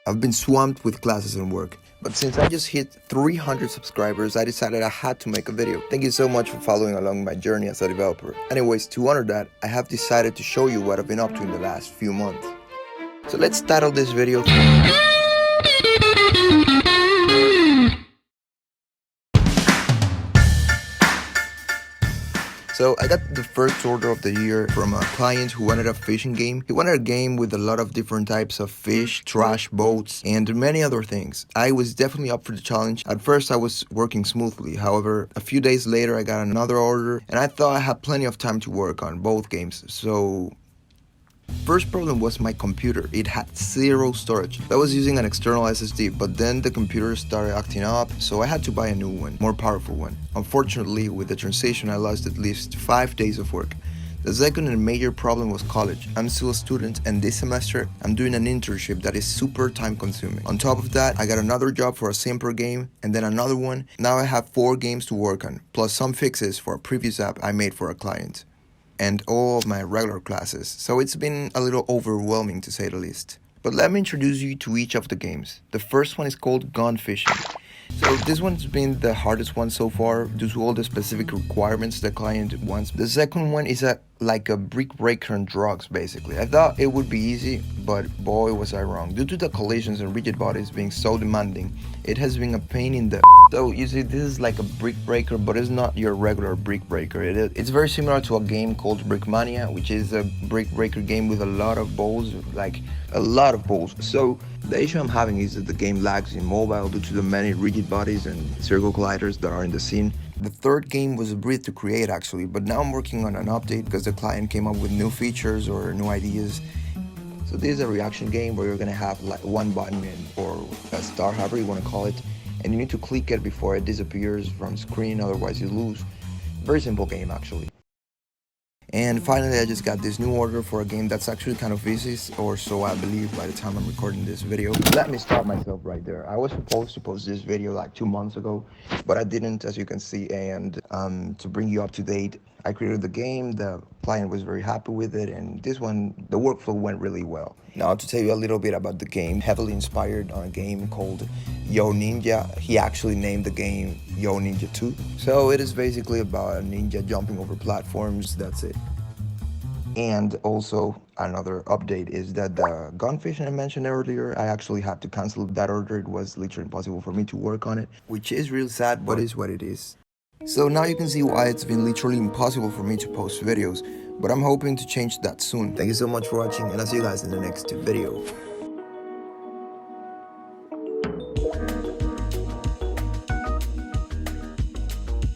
I've been swamped with classes and work, but since I just hit 300 subscribers, I decided I had to make a video. Thank you so much for following along my journey as a developer. Anyways, to honor that, I have decided to show you what I've been up to in the last few months. So let's title this video So I got the first order of the year from a client who wanted a fishing game. He wanted a game with a lot of different types of fish, trash, boats, and many other things. I was definitely up for the challenge. At first I was working smoothly. However, a few days later I got another order and I thought I had plenty of time to work on both games. So first problem was my computer. It had zero storage. I was using an external SSD, but then the computer started acting up, so I had to buy a new one, more powerful one. Unfortunately, with the transition, I lost at least 5 days of work. The second and major problem was college. I'm still a student, and this semester, I'm doing an internship that is super time consuming. On top of that, I got another job for a simple game, and then another one. Now I have 4 games to work on, plus some fixes for a previous app I made for a client, and all of my regular classes, so it's been a little overwhelming to say the least. But let me introduce you to each of the games. The first one is called Gun Fishing. So this one's been the hardest one so far due to all the specific requirements the client wants. The second one is like a brick breaker on drugs, basically. I thought it would be easy, but boy was I wrong. Due to the collisions and rigid bodies being so demanding, it has been a pain in the So you see, this is like a brick breaker, but it's not your regular brick breaker. It's very similar to a game called Brickmania, which is a brick breaker game with a lot of balls, like a lot of balls. So the issue I'm having is that the game lags in mobile due to the many rigid bodies and circle colliders that are in the scene. The third game was a breath to create actually, but now I'm working on an update because the client came up with new features or new ideas. So this is a reaction game where you're gonna have like one button or a star, however you want to call it, and you need to click it before it disappears from screen, otherwise you lose. Very simple game actually. And finally, I just got this new order for a game that's actually kind of easy, or so I believe by the time I'm recording this video. Let me stop myself right there. I was supposed to post this video like 2 months ago, but I didn't, as you can see. And to bring you up to date, I created the game, the client was very happy with it, and this one, the workflow went really well. Now to tell you a little bit about the game, heavily inspired on a game called Yo Ninja. He actually named the game Yo Ninja 2. So it is basically about a ninja jumping over platforms, that's it. And also another update is that the gun fishing I mentioned earlier, I actually had to cancel that order. It was literally impossible for me to work on it, which is really sad, but is what it is. So now you can see why it's been literally impossible for me to post videos, but I'm hoping to change that soon. Thank you so much for watching, and I'll see you guys in the next video.